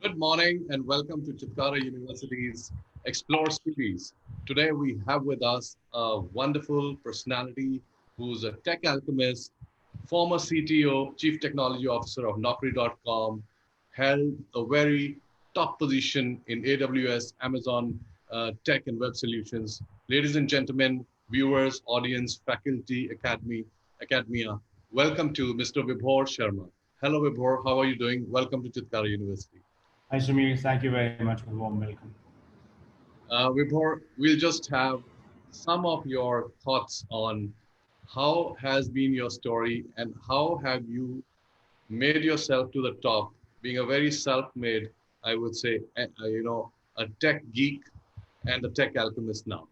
Good morning and welcome to Chitkara University's Explore series. Today we have with us a wonderful personality who's a tech alchemist, former CTO, Chief Technology Officer of Naukri.com, held a very top position in AWS, Amazon Tech and Web Solutions. Ladies and gentlemen, viewers, audience, faculty, academia, welcome to Mr. Vibhore Sharma. Hello Vibhore, how are you doing? Welcome to Chitkara University. Hi, Sumir. Thank you very much for the warm welcome. Vibhor, we'll just have some of your thoughts on how has been your story and how have you made yourself to the top, being a very self-made, I would say, a tech geek and a tech alchemist now.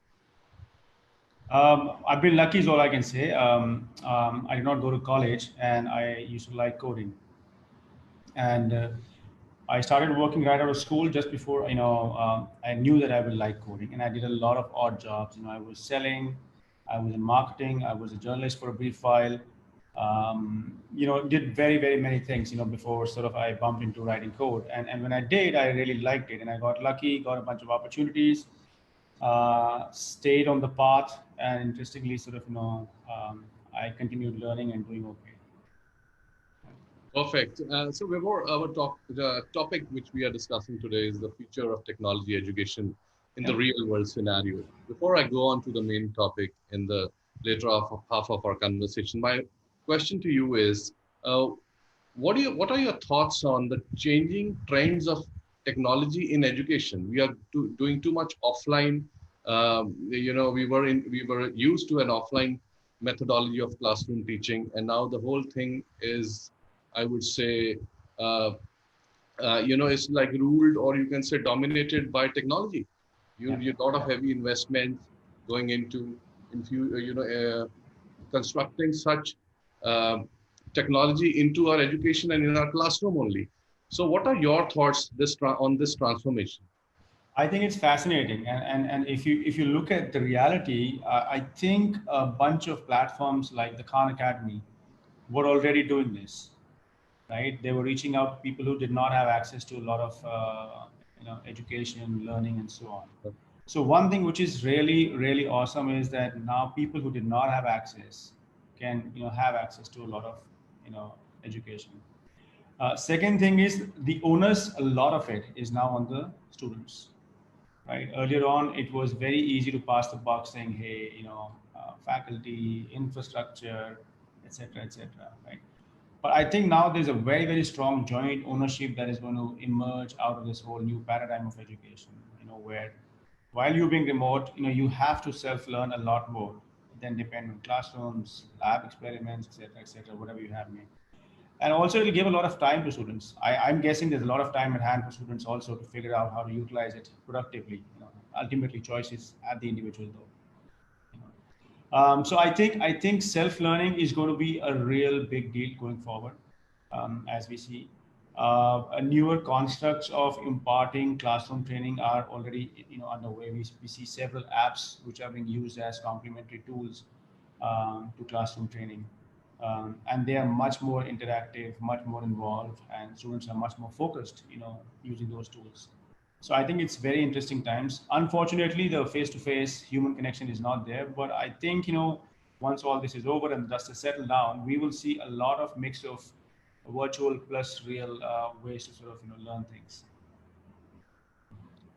I've been lucky, is all I can say. I did not go to college, and I used to like coding. And I started working right out of school just before I knew that I would like coding, and I did a lot of odd jobs. I was selling, I was in marketing, I was a journalist for a brief while. Did very many things. Before sort of I bumped into writing code, and when I did, I really liked it, and I got lucky, got a bunch of opportunities, stayed on the path, and interestingly, I continued learning and doing okay. Perfect. So, Vibhor, the topic which we are discussing today is the future of technology education in the Yeah. real world scenario. Before I go on to the main topic in the later half of our conversation, my question to you is, uh, what are your thoughts on the changing trends of technology in education? We are doing too much offline. We were used to an offline methodology of classroom teaching, and now the whole thing is, I would say, uh, it's like ruled, or you can say dominated by technology. You lot of heavy investments going into constructing such um technology into our education and in our classroom only. So, what are your thoughts on this transformation? I think it's fascinating, and if you look at the reality, I think a bunch of platforms like the Khan Academy were already doing this, right? They were reaching out to people who did not have access to a lot of education, learning, and so on. So one thing which is really awesome is that now people who did not have access can have access to a lot of education. Second thing is the onus, a lot of it is now on the students, right? Earlier on, it was very easy to pass the buck saying, hey, faculty, infrastructure, etc., right? But I think now there's a very strong joint ownership that is going to emerge out of this whole new paradigm of education, where while you're being remote, you have to self-learn a lot more than depend on classrooms, lab experiments, etc., whatever you have made. And also, it'll give a lot of time to students. I'm guessing there's a lot of time at hand for students also to figure out how to utilize it productively. Ultimately, choice is at the individual, though. So I think self-learning is going to be a real big deal going forward, as we see. Newer constructs of imparting classroom training are already underway. We see several apps which are being used as complementary tools to classroom training, and they are much more interactive, much more involved, and students are much more focused, using those tools. So I think it's very interesting times. Unfortunately, the face-to-face human connection is not there. But I think once all this is over and the dust is settled down, we will see a lot of mix of virtual plus real ways to sort of learn things.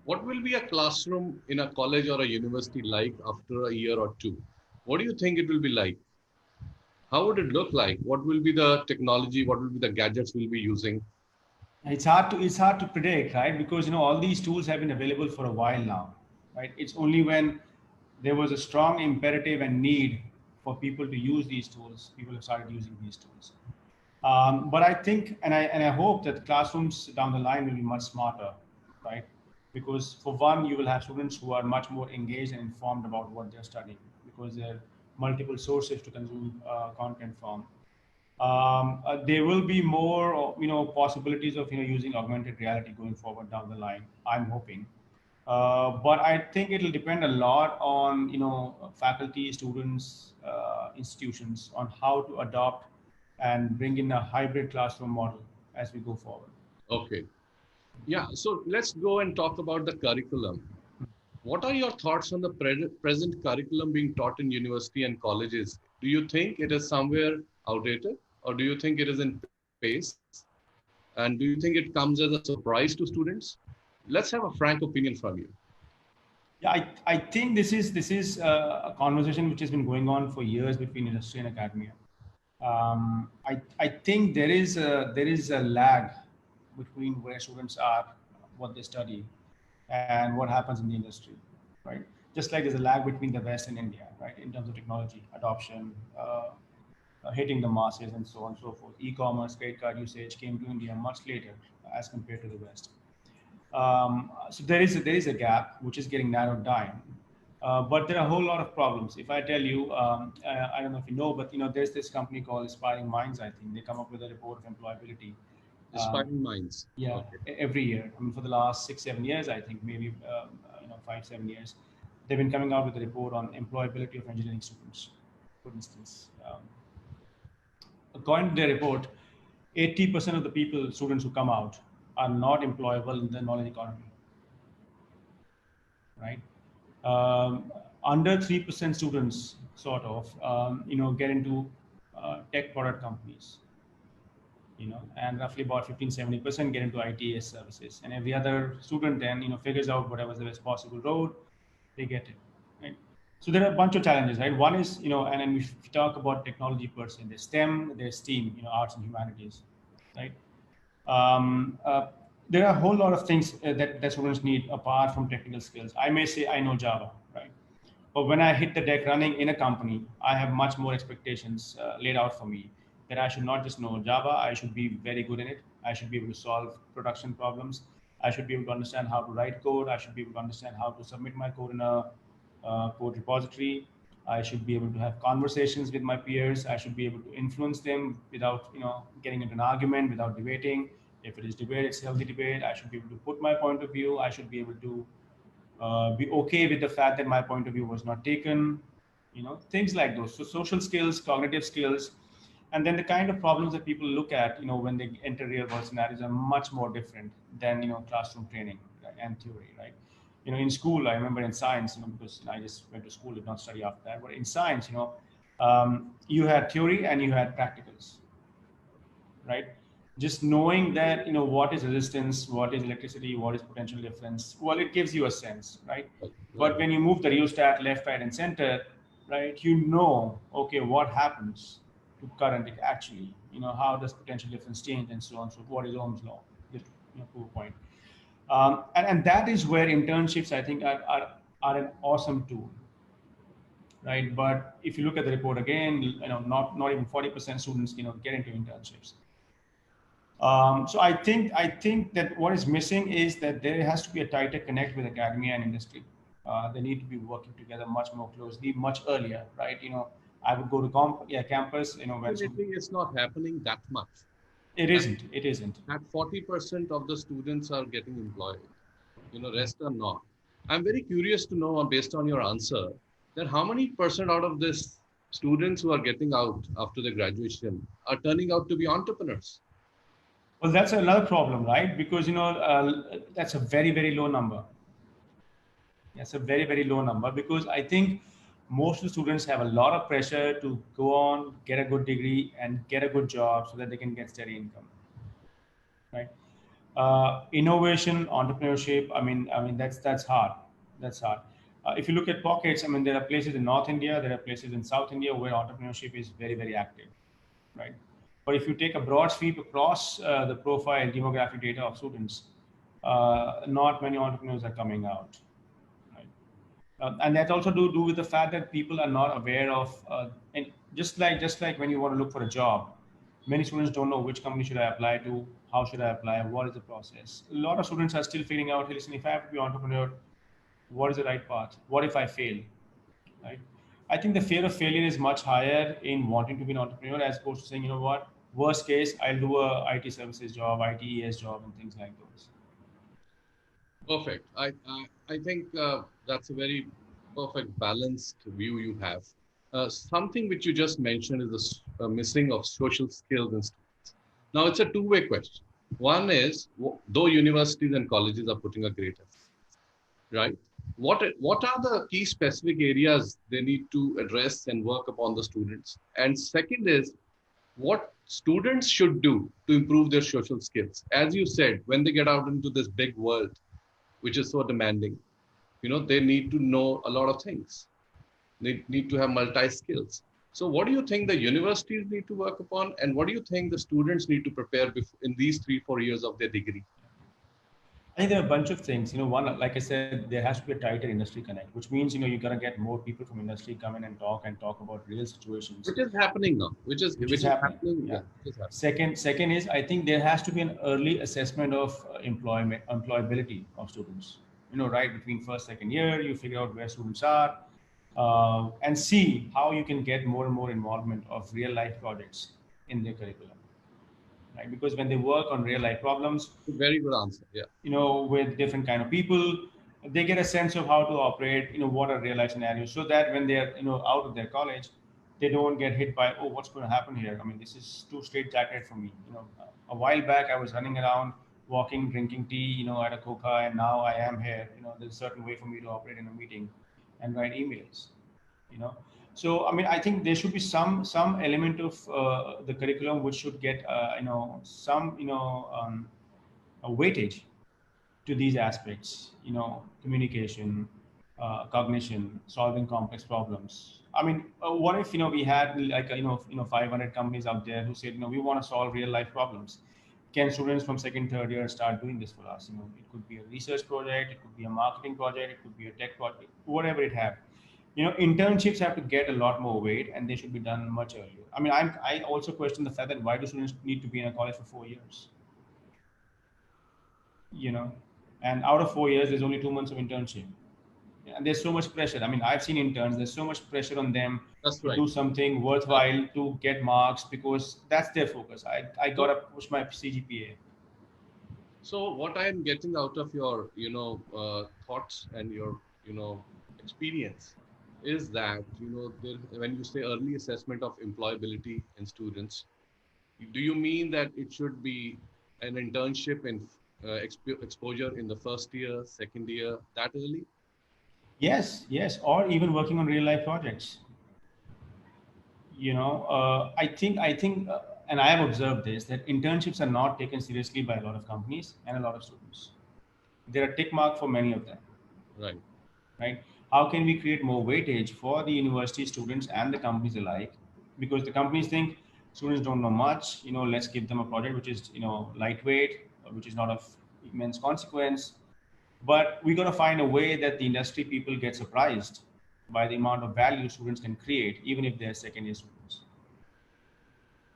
What will be a classroom in a college or a university like after a year or two? What do you think it will be like? How would it look like? What will be the technology? What will be the gadgets we'll be using? It's hard to predict, right? Because all these tools have been available for a while now, right? It's only when there was a strong imperative and need for people to use these tools, people have started using these tools. But I think, and I hope that classrooms down the line will be much smarter, right? Because for one, you will have students who are much more engaged and informed about what they're studying because there are multiple sources to consume content from. There will be more, possibilities of using augmented reality going forward down the line. I'm hoping, but I think it'll depend a lot on faculty, students, institutions on how to adopt and bring in a hybrid classroom model as we go forward. Okay. Yeah, so let's go and talk about the curriculum. What are your thoughts on the present curriculum being taught in university and colleges? Do you think it is somewhere outdated, or do you think it is in pace? And do you think it comes as a surprise to students? Let's have a frank opinion from you. Yeah, I think this is a conversation which has been going on for years between industry and academia. I think there is a lag between where students are, what they study, and what happens in the industry, right? Just like there's a lag between the West and India, right, in terms of technology adoption, hitting the masses, and so on and so forth. E-commerce, credit card usage came to India much later as compared to the West. So there is a gap which is getting narrowed down, but there are a whole lot of problems. If I tell you, I don't know if you know, but there's this company called Aspiring Minds. I think they come up with a report of employability. Um, Aspiring minds. yeah, Okay. every year. I mean, for the last 6 7 years, I think maybe 5 7 years, they've been coming out with a report on employability of engineering students. For instance, according to their report, 80% of the people, students who come out, are not employable in the knowledge economy, right? Under 3% students sort of, get into tech product companies, and roughly about 15 70% get into ITS services. And every other student then, figures out whatever's the best possible road, they get it, right? So there are a bunch of challenges, right? One is, and then if we talk about technology per se, there's STEM, there's STEAM, arts and humanities, right? um, uh, there are a whole lot of things that students need apart from technical skills. I may say I know Java, right? But when I hit the deck running in a company, I have much more expectations laid out for me that I should not just know Java, I should be very good in it. I should be able to solve production problems. I should be able to understand how to write code. I should be able to understand how to submit my code in a code repository. I should be able to have conversations with my peers. I should be able to influence them without, getting into an argument, without debating. If it is debate, it's healthy debate. I should be able to put my point of view. I should be able to be okay with the fact that my point of view was not taken, things like those. So social skills, cognitive skills, and then the kind of problems that people look at, when they enter real world scenarios are much more different than, classroom training, right, and theory, right? In school, I remember in science, because I just went to school, did not study after that, but in science, you had theory and you had practicals, right? Just knowing that, what is resistance, what is electricity, what is potential difference, well, it gives you a sense, right? Right. But when you move the rheostat left, right, and center, right, okay, what happens to current actually, how does potential difference change, and so on. So what is Ohm's law? Just, prove a point. And that is where internships, I think, are an awesome tool, right? But if you look at the report again, not even 40% students, get into internships. So I think that what is missing is that there has to be a tighter connect with academia and industry. They need to be working together much more closely, much earlier, right? I would go to campus, when Unfortunately, it's not happening that much. it That isn't, it isn't. that 40% of the students are getting employed. Rest are not. I'm very curious to know, based on your answer, that how many percent out of this students who are getting out after the graduation are turning out to be entrepreneurs? Well, that's another problem, right? Because that's a very very low number. That's a very, very low number because I think most of the students have a lot of pressure to go on, get a good degree, and get a good job so that they can get steady income, right? Innovation, entrepreneurship. I mean that's hard. That's hard. If you look at pockets, I mean there are places in North India, there are places in South India where entrepreneurship is very, very active, right? But if you take a broad sweep across the profile demographic data of students, not many entrepreneurs are coming out, right? And that also do with the fact that people are not aware of, and just like when you want to look for a job, many students don't know which company should I apply to, how should I apply, what is the process. A lot of students are still figuring out, hey, listen, if I have to be entrepreneur, what is the right path? What if I fail, right? I think the fear of failure is much higher in wanting to be an entrepreneur as opposed to saying, you know what, worst case, I'll do a IT services job, ITES job, and things like those. Perfect. I think that's a very perfect balanced view you have. Something which you just mentioned is the missing of social skills in students. Now, it's a two-way question. One is, though universities and colleges are putting a great effort, right? What are the key specific areas they need to address and work upon the students? And second is, what students should do to improve their social skills. As you said, when they get out into this big world, which is so demanding, they need to know a lot of things. They need to have multi skills. So, what do you think the universities need to work upon, and what do you think the students need to prepare in these 3-4 years of their degree? I think there are a bunch of things. One, like I said, there has to be a tighter industry connect, which means you're gonna get more people from industry come in and talk about real situations, Which is happening now? Which is which is which is happening. happening? Yeah. Yeah, which is happening. Second is I think there has to be an early assessment of employability of students. Right between first second year, you figure out where students are, and see how you can get more and more involvement of real life projects in their curriculum. Right, because when they work on real life problems, Very good answer. Yeah. with different kind of people, they get a sense of how to operate, what are real life scenarios, so that when they're, out of their college, they don't get hit by, oh, what's going to happen here? I mean, this is too straight jacket for me. A while back, I was running around, walking, drinking tea, at a coca, and now I am here. There's a certain way for me to operate in a meeting and write emails, you know. So, I mean, I think there should be some element of the curriculum which should get, some, a weightage to these aspects, communication, cognition, solving complex problems. I mean, what if, we had like, 500 companies out there who said, we want to solve real life problems. Can students from second, third year start doing this for us? It could be a research project, it could be a marketing project, it could be a tech project, whatever it have. Internships have to get a lot more weight, and they should be done much earlier. I mean, I also question the fact that why do students need to be in a college for 4 years? you know and out of 4 years there's only 2 months of internship, and there's so much pressure. I mean, I've seen interns, there's so much pressure on them That's to right. do something worthwhile, to get marks, because that's their focus. I So, gotta push my CGPA. so what I am getting out of your, thoughts and your, experience is that, when you say early assessment of employability in students, do you mean that it should be an internship in exposure in the first year, second year, that early? Yes, yes, or even working on real life projects. I think and I have observed this, that internships are not taken seriously by a lot of companies and a lot of students. They're a tick mark for many of them. Right. Right? How can we create more weightage for the university students and the companies alike? Because the companies think students don't know much, let's give them a project which is, lightweight, which is not of immense consequence. But we're going to find a way that the industry people get surprised by the amount of value students can create, even if they're second year students.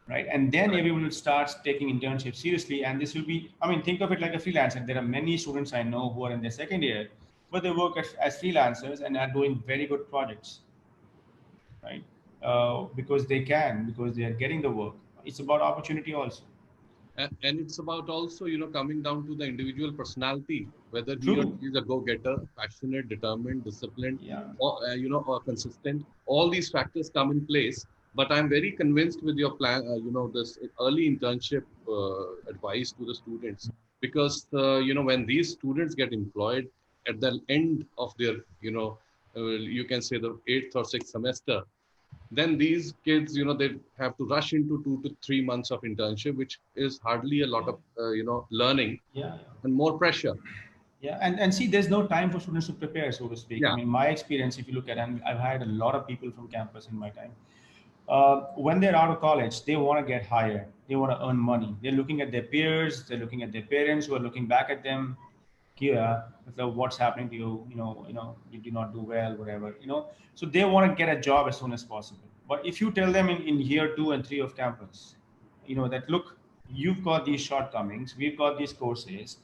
Right? And then Right. everyone will start taking internships seriously. And this will be, I mean, think of it like a freelancer. There are many students I know who are in their second year, but they work as freelancers and are doing very good projects, right? Because they are getting the work. It's about opportunity also. And it's about also, coming down to the individual personality, whether he or True. she is a go-getter, passionate, determined, disciplined, Yeah. or, or consistent. All these factors come in place. But I'm very convinced with your plan, this early internship advice to the students, because, when these students get employed at the end of their, you can say the eighth or sixth semester, then these kids, they have to rush into 2 to 3 months of internship, which is hardly a lot Yeah. of, learning Yeah. and more pressure. Yeah, and see, there's no time for students to prepare, so to speak. I Yeah. mean, my experience, if you look at, and I've hired a lot of people from campus in my time. When they're out of college, they want to get hired. They want to earn money. They're looking at their peers. They're looking at their parents who are looking back at them. Here, so what's happening to you? You did not do well, whatever. So they want to get a job as soon as possible. But if you tell them in year 2 and 3 of campus, that look, you've got these shortcomings. We've got these courses.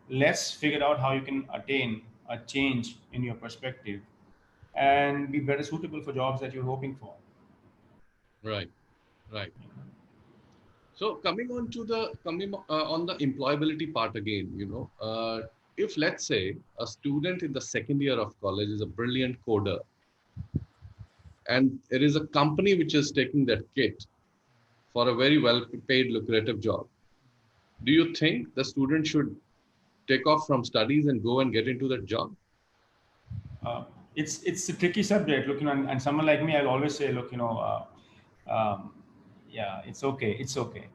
Let's figure out how you can attain a change in your perspective and be better suitable for jobs that you're hoping for. Right. Right. So coming on the employability part again, if let's say a student in the second year of college is a brilliant coder, and there is a company which is taking that kid for a very well paid lucrative job, Do you think the student should take off from studies and go and get into that job? uh, it's a tricky subject. Look, and someone like me, I'll always say, look, yeah, it's okay.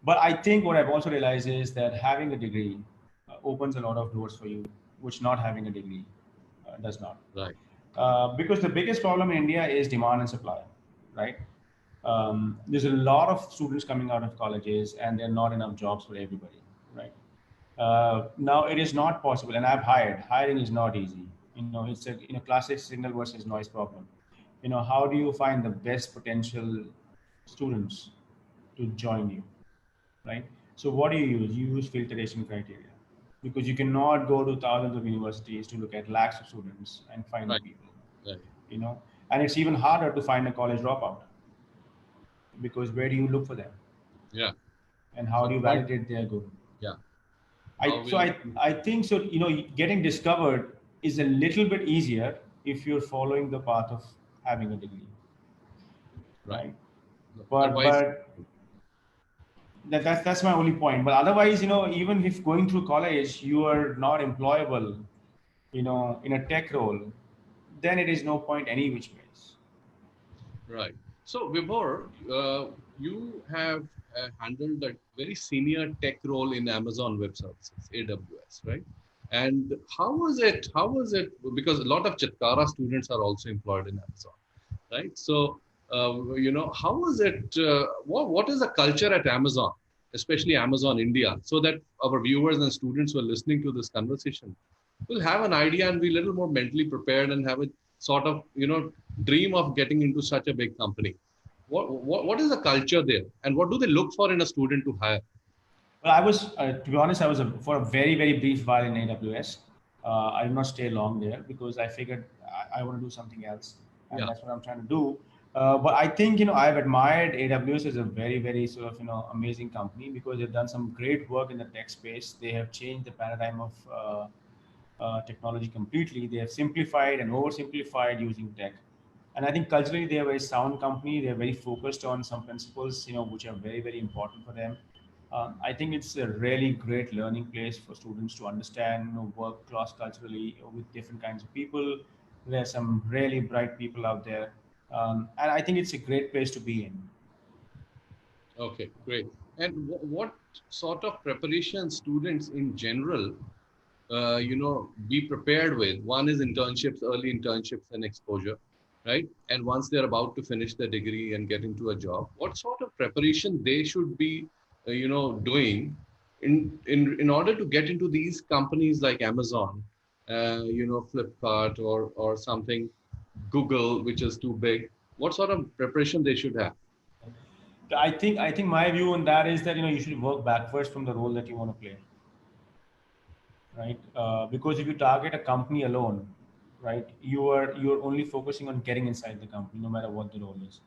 But I think what I've also realized is that having a degree opens a lot of doors for you, which not having a degree does not. Right. Because the biggest problem in India is demand and supply, right? There's a lot of students coming out of colleges, and there are not enough jobs for everybody, right? Now it is not possible, and I've hired. Hiring is not easy. It's a classic signal versus noise problem. How do you find the best potential students to join you, right? So what do you use? You use filtration criteria because you cannot go to thousands of universities to look at lakhs of students and find the Right. people, Right. you know. And it's even harder to find a college dropout because where do you look for them, Yeah. and how So do you quite. validate their good? Yeah. I How so will? I think so. Getting discovered is a little bit easier if you're following the path of having a degree, Right. right? No, But advice. but that's my only point. But otherwise, even if going through college you are not employable, in a tech role, then it is no point any which ways. Right. So, Vibhor, you have handled a very senior tech role in Amazon Web Services, AWS, right? And how was it? How was it? Because a lot of Chitkara students are also employed in Amazon, right? So, how was it? What is the culture at Amazon, especially Amazon India, so that our viewers and students who are listening to this conversation will have an idea and be a little more mentally prepared and have a sort of dream of getting into such a big company. What is the culture there, and what do they look for in a student to hire? Well, to be honest, I was for a very, very brief while in AWS. I did not stay long there because I figured I want to do something else, and Yeah. that's what I'm trying to do. But I think I've admired AWS as a very, very sort of amazing company because they've done some great work in the tech space. They have changed the paradigm of technology completely. They have simplified and oversimplified using tech. And I think culturally they are a very sound company. They're very focused on some principles, which are very, very important for them. I think it's a really great learning place for students to understand, work cross culturally with different kinds of people. There are some really bright people out there, and I think it's a great place to be in. Okay, great. And what sort of preparation students in general, be prepared with? One is internships, early internships and exposure, right? And once they're about to finish their degree and get into a job, what sort of preparation they should be, doing in order to get into these companies like Amazon, Flipkart or something, Google, which is too big. What sort of preparation they should have? I think my view on that is that you should work backwards from the role that you want to play, right? Because if you target a company alone, right, you're only focusing on getting inside the company, no matter what the role is,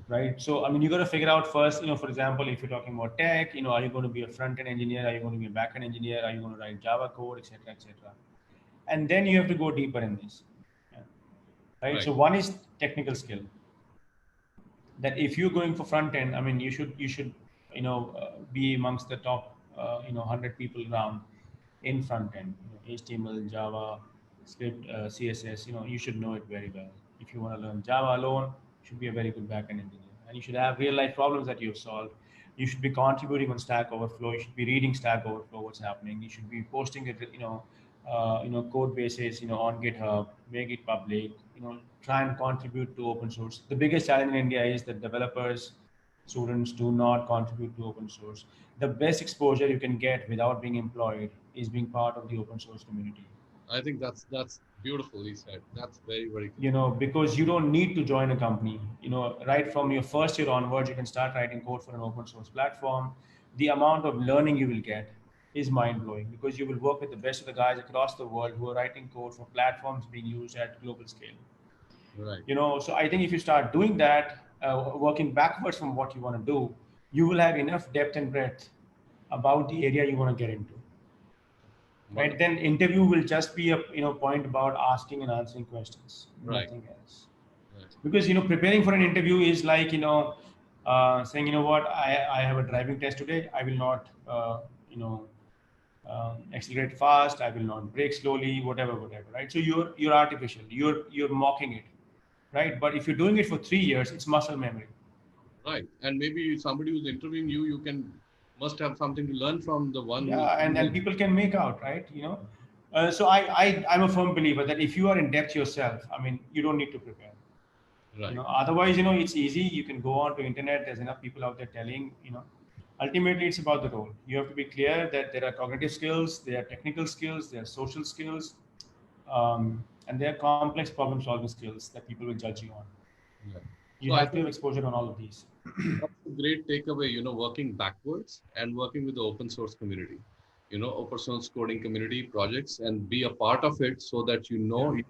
right? So I mean, you got to figure out first, for example, if you're talking about tech, are you going to be a front end engineer? Are you going to be a back end engineer? Are you going to write Java code, etc., etc.? And then you have to go deeper in this, yeah, right? Right. So one is technical skill. That if you're going for front end, I mean, you should be amongst the top 100 people around in front end, HTML, Java, script, CSS. You should know it very well. If you want to learn Java alone, you should be a very good backend engineer, and you should have real life problems that you've solved. You should be contributing on Stack Overflow. You should be reading Stack Overflow, what's happening. You should be posting it, code bases, on GitHub, make it public, try and contribute to open source. The biggest challenge in India is that developers, students do not contribute to open source. The best exposure you can get without being employed is being part of the open source community. I think that's beautifully said. That's very, very good. Because you don't need to join a company. Right from your first year onwards, you can start writing code for an open source platform. The amount of learning you will get is mind blowing because you will work with the best of the guys across the world who are writing code for platforms being used at global scale. Right. So I think if you start doing that, working backwards from what you want to do, you will have enough depth and breadth about the area you want to get into, right? Wonderful. Then interview will just be a point about asking and answering questions, Right. nothing else. Right. Because preparing for an interview is like saying, what, I have a driving test today, I will not accelerate fast. I will not brake slowly. Whatever, right? So you're artificial. You're mocking it, right? But if you're doing it for 3 years, it's muscle memory. Right. And maybe somebody who's interviewing you, must have something to learn from the one who's Yeah, and people can make out, right? So I'm a firm believer that if you are in depth yourself, I mean, you don't need to prepare. right. Otherwise, it's easy. You can go on to internet. There's enough people out there telling. Ultimately, it's about the role. You have to be clear that there are cognitive skills, there are technical skills, there are social skills, and there are complex problem-solving skills that people will judge you on. Yeah. You So I have to have think exposure on all of these. that's a great takeaway, working backwards and working with the open source community, open source coding community projects and be a part of it so that Yeah,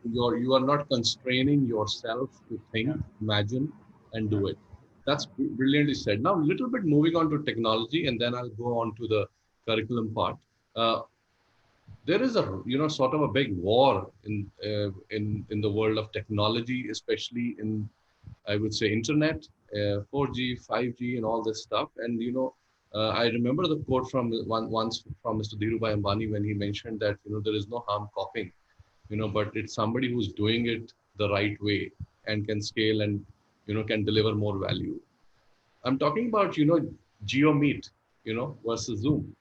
you are not constraining yourself to yeah, think, imagine, and yeah, do it. That's brilliantly said. Now, a little bit moving on to technology, and then I'll go on to the curriculum part. Uh, there is sort of a big war in the world of technology, especially in, I would say, internet, 4G, 5G, and all this stuff. And I remember the quote from once from Mr. Dhirubhai Ambani when he mentioned that there is no harm copying, but it's somebody who's doing it the right way and can scale and can deliver more value. I'm talking about GeoMeet, versus Zoom.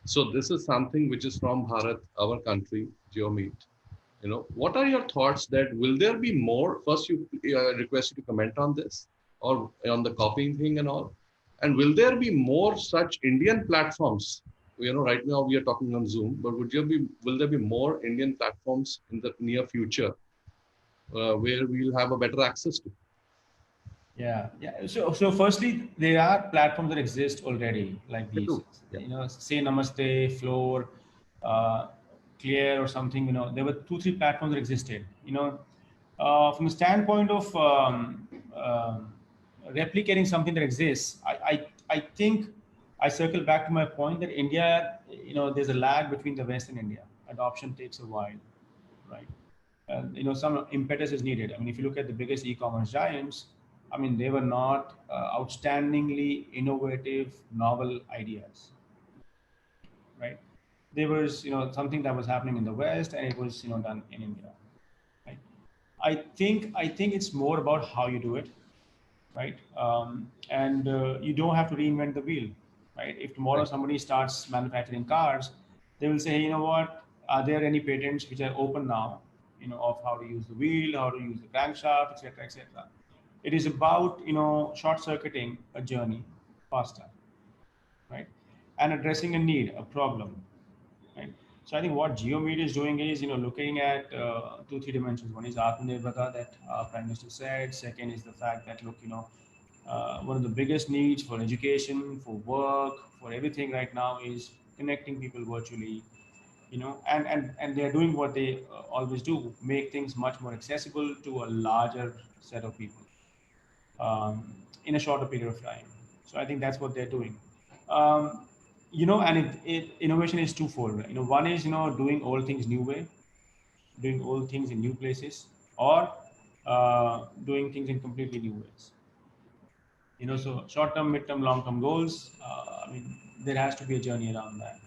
So this is something which is from Bharat, our country, GeoMeet. What are your thoughts that will there be more? First, you request you to comment on this or on the copying thing and all. And will there be more such Indian platforms? Right now we are talking on Zoom, but will there be more Indian platforms in the near future where we'll have a better access to? yeah. So firstly, there are platforms that exist already, like Me these. too. Yeah. Say Namaste, Floor, uh, Clear, or something. There were 2, 3 platforms that existed. From the standpoint of replicating something that exists, I think I circle back to my point that India, there's a lag between the West and India. Adoption takes a while, right? Some impetus is needed. I mean, if you look at the biggest e-commerce giants, I mean, they were not outstandingly innovative, novel ideas, right? There was, something that was happening in the West, and it was, done in India, right? I think it's more about how you do it, right? And you don't have to reinvent the wheel, right? If tomorrow Right. somebody starts manufacturing cars, they will say, hey, you know what? Are there any patents which are open now, of how to use the wheel, how to use the crankshaft, etc., etc. It is about short circuiting a journey faster, right? And addressing a need, a problem, right? So I think what GeoMeet is doing is, looking at 2, 3 dimensions. One is Atmanirbharta that Prime Minister said. Second is the fact that, look, one of the biggest needs for education, for work, for everything right now is connecting people virtually, and they're doing what they always do, make things much more accessible to a larger set of people in a shorter period of time. So I think that's what they're doing. Um, and innovation is twofold. One is doing old things new way, doing old things in new places, or doing things in completely new ways. So short term, mid term, long term goals. I mean, there has to be a journey around that.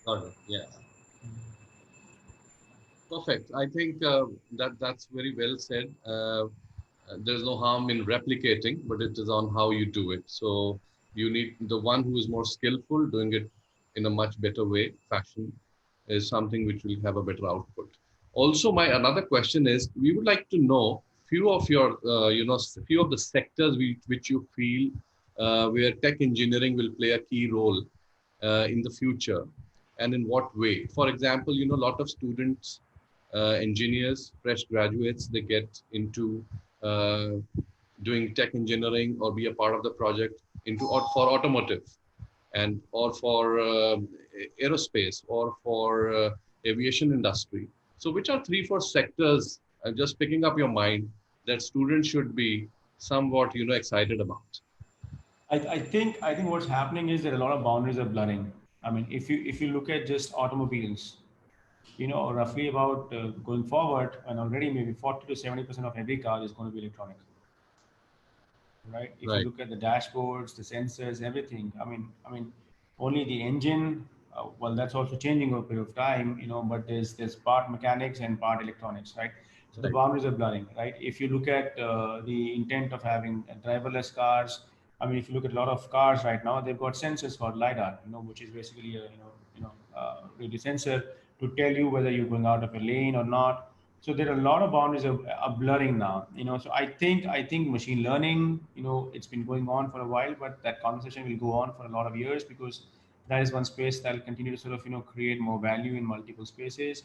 Got it. Yeah. Perfect. I think that's very well said. There's no harm in replicating, but it is on how you do it. So you need the one who is more skillful, doing it in a much better way, fashion is something which will have a better output. Also, my another question is, we would like to know few of your, few of the sectors which you feel where tech engineering will play a key role in the future, and in what way. For example, a lot of students, engineers, fresh graduates, they get into uh, doing tech engineering or be a part of the project into or for automotive and or for aerospace or for aviation industry. So which are 3, 4 sectors, just picking up your mind, that students should be somewhat excited about? I think what's happening is that a lot of boundaries are blurring. I mean, if you look at just automobiles, roughly about going forward, and already maybe 40 to 70% of every car is going to be electronic, right? If you Right. look at the dashboards, the sensors, everything. I mean, only the engine, well, that's also changing over a period of time, but there's part mechanics and part electronics, right? So the Right. boundaries are blurring, right? If you look at the intent of having driverless cars, I mean, if you look at a lot of cars right now, they've got sensors for lidar, which is basically a really sensor to tell you whether you're going out of a lane or not. So there are a lot of boundaries are blurring now. So I think machine learning, it's been going on for a while, but that conversation will go on for a lot of years, because that is one space that will continue to sort of create more value in multiple spaces.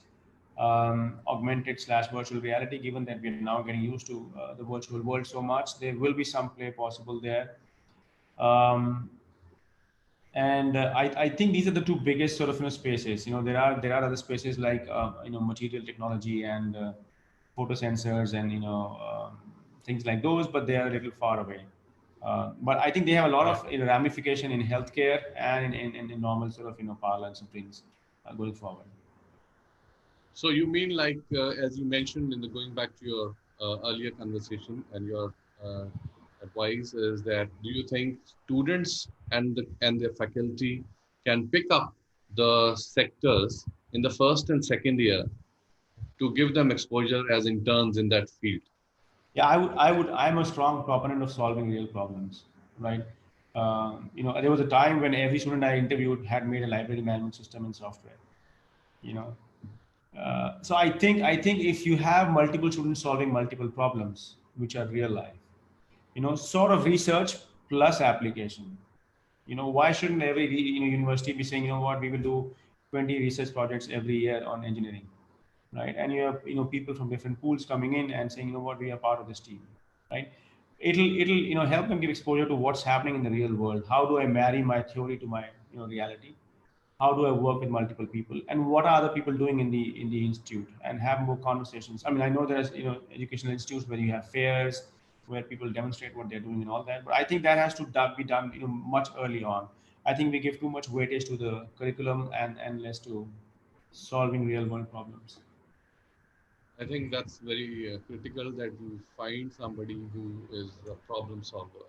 Augmented slash virtual reality, given that we're now getting used to the virtual world so much, there will be some play possible there. um, and I think these are the two biggest sort of spaces. There are other spaces like material technology and photo sensors and things like those, but they are a little far away. But I think they have a lot Right. of ramification in healthcare and in normal sort of parlance and things going forward. So you mean like, as you mentioned in the going back to your earlier conversation and your uh, advice is that, do you think students and their faculty can pick up the sectors in the first and second year to give them exposure as interns in that field? Yeah, I'm a strong proponent of solving real problems, right? There was a time when every student I interviewed had made a library management system in software. You know, so I think if you have multiple students solving multiple problems, which are real life, sort of research plus application. Why shouldn't every university be saying, what, we will do 20 research projects every year on engineering, right? And you have people from different pools coming in and saying, what, we are part of this team, right? It'll help them give exposure to what's happening in the real world. How do I marry my theory to my reality? How do I work with multiple people, and what are other people doing in the institute, and have more conversations. I mean, I know there's educational institutes where you have fairs where people demonstrate what they're doing and all that, but I think that has to be done much early on. I think we give too much weightage to the curriculum and less to solving real world problems. I think that's very critical that you find somebody who is a problem solver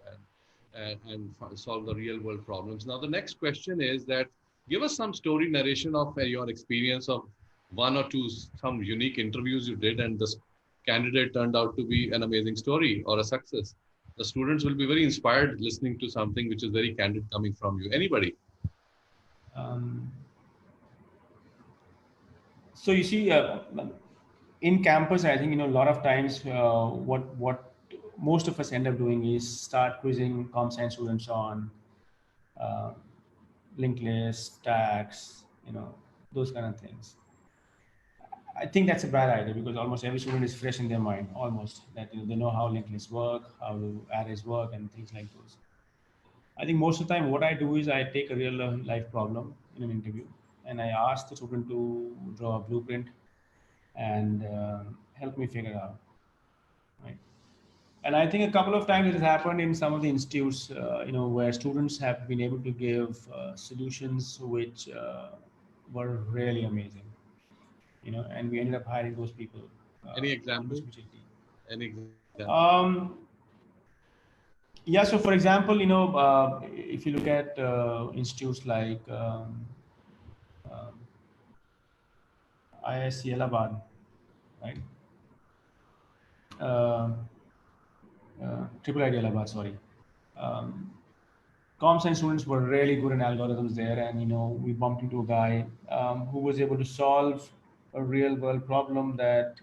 and solve the real world problems. Now, the next question is that, give us some story narration of your experience of one or two some unique interviews you did, and this candidate turned out to be an amazing story or a success. The students will be very inspired listening to something which is very candid coming from you. Anybody? um, so you see, in campus, I think a lot of times what most of us end up doing is start quizzing com science students on uh, linked list, tags, those kind of things. I think that's a bad idea, because almost every student is fresh in their mind, almost, that they know how linked lists work, how do arrays work, and things like those. I think most of the time what I do is I take a real life problem in an interview, and I ask the student to draw a blueprint and help me figure out, right? And I think a couple of times it has happened in some of the institutes, where students have been able to give solutions which were really amazing, and we ended up hiring those people Any almost example? immediately. Any example? Um, yeah, so for example, if you look at institutes like um, IISc Allahabad, right? Uh, Triple ID Allahabad, sorry. Um, Com science students were really good in algorithms there, and we bumped into a guy who was able to solve a real world problem that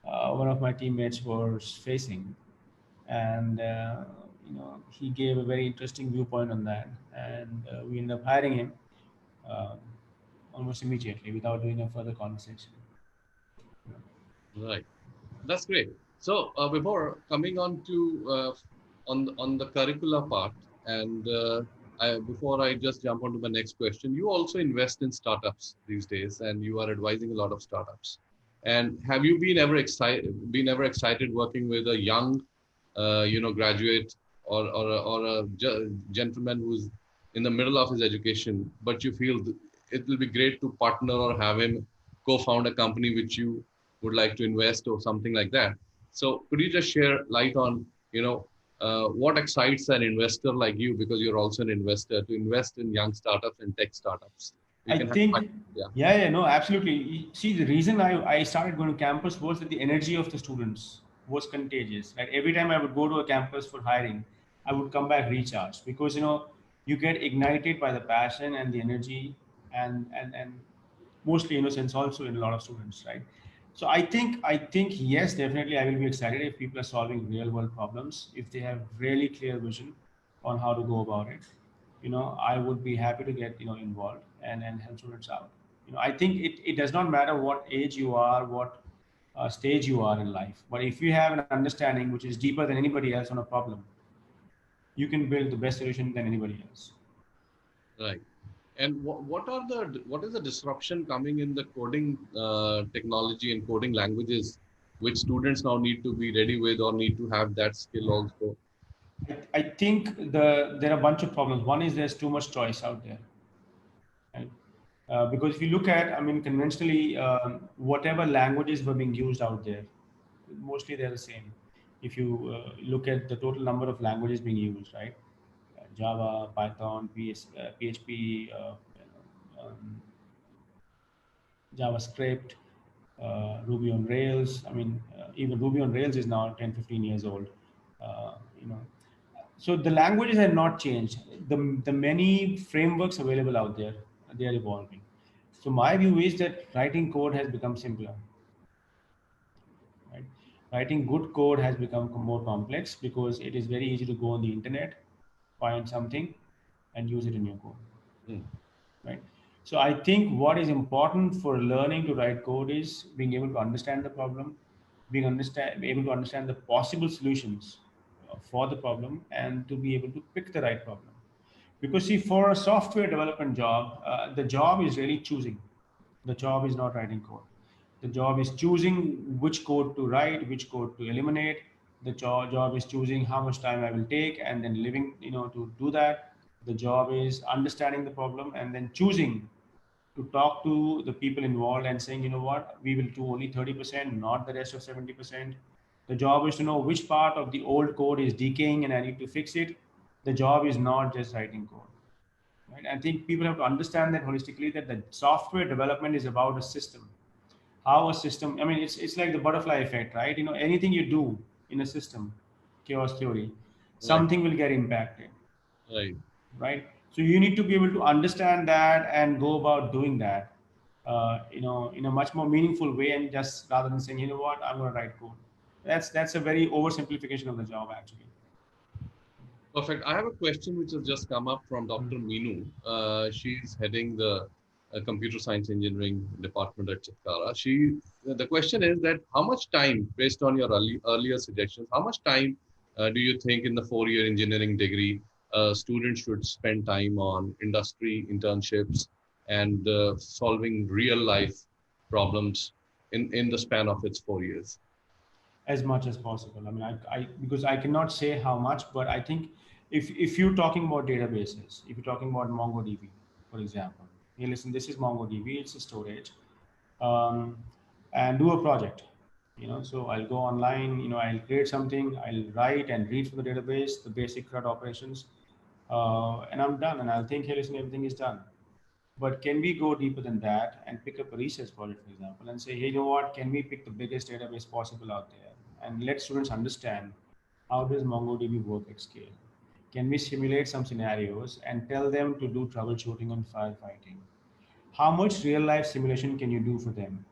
one of my teammates was facing, and he gave a very interesting viewpoint on that, and we ended up hiring him uh, almost immediately without doing a further conversation. Right. That's great. So, before coming on to on the curricular part, and before I just jump on to the next question, you also invest in startups these days, and you are advising a lot of startups. And have you been ever excited working with a young, graduate or a gentleman who's in the middle of his education, but you feel it will be great to partner or have him co-found a company which you would like to invest or something like that. So could you just share light on, what excites an investor like you, because you're also an investor, to invest in young startups and tech startups? I think, no, absolutely. See, the reason I started going to campus was that the energy of the students was contagious. Right, every time I would go to a campus for hiring, I would come back recharged because you get ignited by the passion and the energy, and mostly innocence also in a lot of students, right? So I think yes, definitely I will be excited if people are solving real world problems, if they have really clear vision on how to go about it. I would be happy to get involved and help students out. I think it does not matter what age you are, what stage you are in life, but if you have an understanding which is deeper than anybody else on a problem, you can build the best solution than anybody else. Right. And what is the disruption coming in the coding technology and coding languages, which students now need to be ready with or need to have that skill also? I think there are a bunch of problems. One is there's too much choice out there, right? Because if you look at, I mean, conventionally, whatever languages were being used out there, mostly they're the same. If you look at the total number of languages being used, right? Java, Python, PHP, JavaScript, Ruby on Rails. I mean, even Ruby on Rails is now 10, 15 years old. Uh, you know, so the languages have not changed. The many frameworks available out there, they are evolving. So my view is that writing code has become simpler. Right? Writing good code has become more complex because it is very easy to go on the internet, find something, and use it in your code. Hmm. Right? So I think what is important for learning to write code is being able to understand the problem, able to understand the possible solutions for the problem, and to be able to pick the right problem. Because see, for a software development job, the job is really choosing. The job is not writing code. The job is choosing which code to write, which code to eliminate. The job is choosing how much time I will take and then living, to do that. The job is understanding the problem and then choosing to talk to the people involved and saying, you know what, we will do only 30%, not the rest of 70%. The job is to know which part of the old code is decaying and I need to fix it. The job is not just writing code. Right? I think people have to understand that holistically, that the software development is about a system. How a system, I mean, it's like the butterfly effect, right? Anything you do in a system, chaos theory, Right. something will get impacted, Right. right? So you need to be able to understand that and go about doing that, in a much more meaningful way, and just rather than saying, you know what, I'm going to write code. That's a very oversimplification of the job, actually. Perfect. I have a question which has just come up from Dr. Meenu. She's heading the computer science engineering department at Chitkara. The question is that how much time, based on your earlier suggestions, how much time do you think in the 4-year engineering degree students should spend time on industry internships and solving real life problems in the span of its 4 years? As much as possible. I mean, because I cannot say how much, but I think if you're talking about databases, if you're talking about MongoDB, for example, hey, listen, this is MongoDB, it's a storage, um, and do a project. So I'll go online, I'll create something, I'll write and read from the database, the basic CRUD operations, and I'm done. And I'll think, hey, listen, everything is done. But can we go deeper than that and pick up a research project, for example, and say, hey, you know what, can we pick the biggest database possible out there and let students understand how does MongoDB work at scale? Can we simulate some scenarios and tell them to do troubleshooting and firefighting? How much real life simulation can you do for them?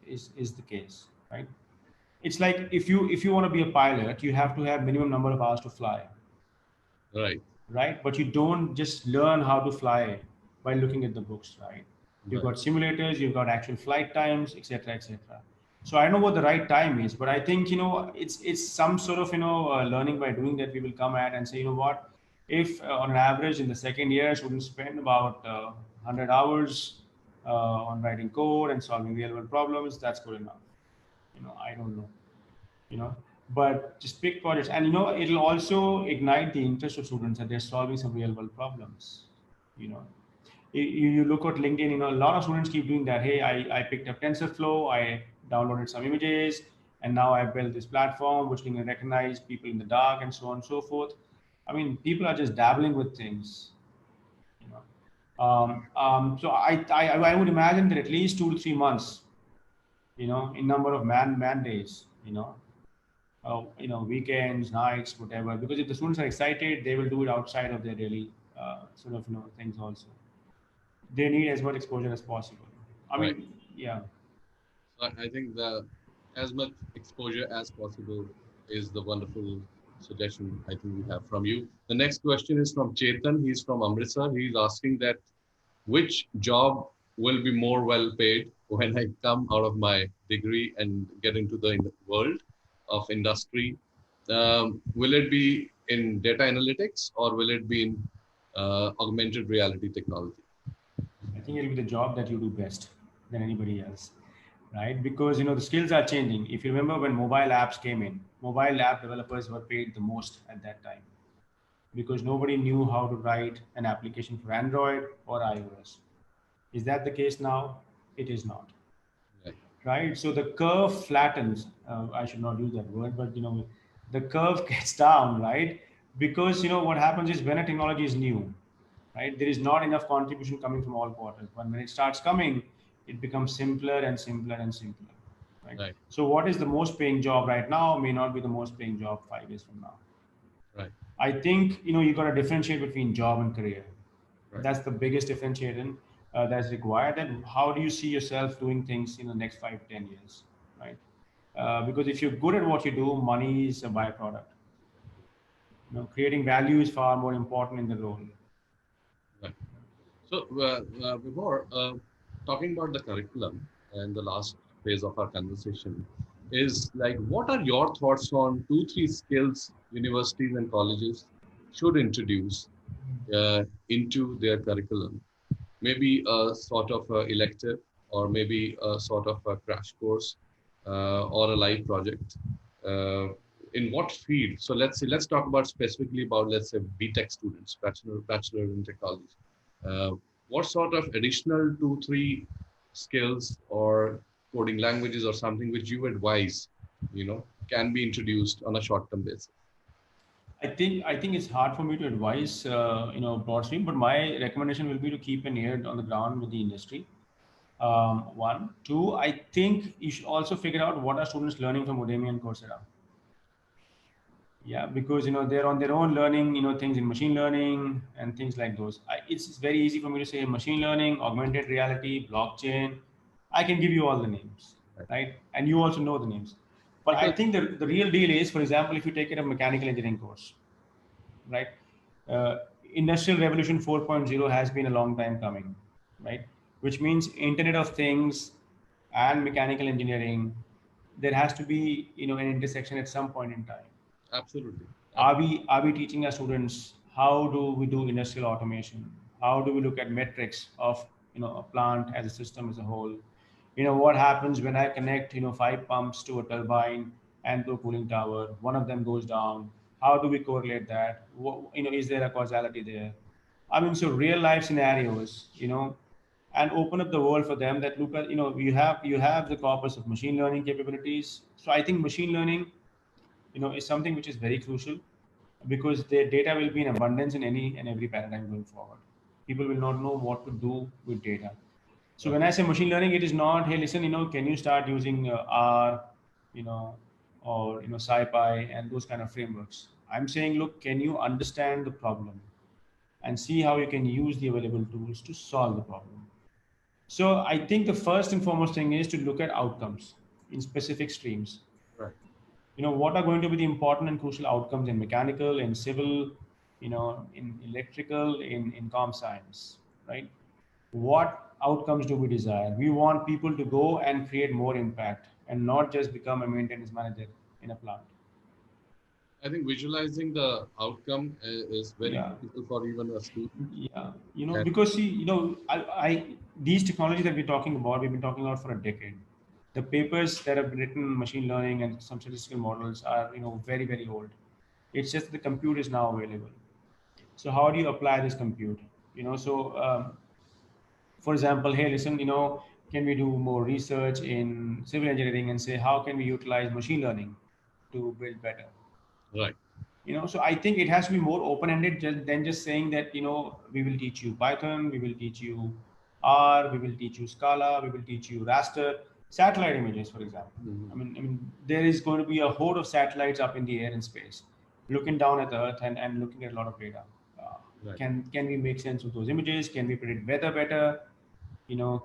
Is the case, right? It's like if you want to be a pilot, you have to have minimum number of hours to fly, Right. right? But you don't just learn how to fly by looking at the books, right? You've Right. got simulators, you've got actual flight times, etc., etc. So I don't know what the right time is, but I think it's some sort of learning by doing that we will come at and say, you know what, if on an average in the second year students spend about 100 hours on writing code and solving real world problems, that's good enough. I don't know, you know but just pick projects, and it'll also ignite the interest of students that they're solving some real world problems. you know you look at LinkedIn, a lot of students keep doing that. Hey, I picked up TensorFlow, I downloaded some images, and now I built this platform which can recognize people in the dark and so on and so forth. I mean, people are just dabbling with things, you know So I would imagine that at least 2 to 3 months, in number of man days, weekends, nights, whatever. Because if the students are excited, they will do it outside of their daily sort of things also. They need as much exposure as possible. I Right. mean, yeah. So I think the as much exposure as possible is the wonderful suggestion I think we have from you. The next question is from Chetan. He's from Amritsar. He's asking that which job will be more well paid when I come out of my degree and get into the world of industry? Will it be in data analytics or will it be in augmented reality technology? I think it'll be the job that you do best than anybody else, right? Because the skills are changing. If you remember when mobile apps came in, mobile app developers were paid the most at that time because nobody knew how to write an application for Android or iOS. Is that the case now? It is not, Right. right? So the curve flattens. I should not use that word, but the curve gets down, right? Because what happens is when a technology is new, right, there is not enough contribution coming from all quarters. But when it starts coming, it becomes simpler and simpler and simpler, right? Right. So what is the most paying job right now may not be the most paying job 5 years from now. Right. I think you got to differentiate between job and career. Right. That's the biggest differentiator that's required. And how do you see yourself doing things in the next 5 to 10 years, right? Because if you're good at what you do, money is a byproduct. Creating value is far more important in the role. Right. So, before talking about the curriculum and the last phase of our conversation, is like, what are your thoughts on two, three skills universities and colleges should introduce into their curriculum? Maybe a sort of a elective, or maybe a sort of a crash course, or a live project. Uh, in what field? So let's talk about specifically about, let's say, BTech students, bachelor in technology. Uh, what sort of additional two, three skills or coding languages or something which you advise, can be introduced on a short-term basis? I think it's hard for me to advise broad stream, but my recommendation will be to keep an ear on the ground with the industry. One, two. I think you should also figure out what are students learning from Udemy and Coursera. Yeah, because they're on their own learning things in machine learning and things like those. It's very easy for me to say machine learning, augmented reality, blockchain. I can give you all the names, Right. right? And you also know the names. But I Because think the real deal is, for example, if you take it a mechanical engineering course, right? Uh, Industrial Revolution 4.0 has been a long time coming, right? Which means Internet of Things and mechanical engineering, there has to be an intersection at some point in time. absolutely, Are we teaching our students how do we do industrial automation? How do we look at metrics of a plant as a system as a whole? What happens when I connect 5 pumps to a turbine and to a cooling tower? One of them goes down. How do we correlate that? Is there a causality there? I mean, so real life scenarios, and open up the world for them that look at you have the corpus of machine learning capabilities. So I think machine learning is something which is very crucial because the data will be in abundance in any and every paradigm going forward. People will not know what to do with data. So right. when I say machine learning, it is not, hey, listen, can you start using R, you know, or SciPy and those kind of frameworks. I'm saying, look, can you understand the problem and see how you can use the available tools to solve the problem? So I think the first and foremost thing is to look at outcomes in specific streams. Right. What are going to be the important and crucial outcomes in mechanical, in civil, in electrical, in com science, right? What outcomes do we desire? We want people to go and create more impact and not just become a maintenance manager in a plant. I think visualizing the outcome is very Yeah. critical for even a student. Yeah, And because see, I these technologies that we're talking about, we've been talking about for a decade. The papers that have been written in machine learning and some statistical models are, very, very old. It's just the compute is now available. So how do you apply this compute? For example, hey, listen, can we do more research in civil engineering and say how can we utilize machine learning to build better? right. So I think it has to be more open-ended than just saying that, we will teach you Python, we will teach you R, we will teach you Scala, we will teach you raster, satellite images, for example. Mhm. I mean, there is going to be a horde of satellites up in the air in space, looking down at the Earth and looking at a lot of data. Uh, Right. can we make sense of those images? Can we predict weather better?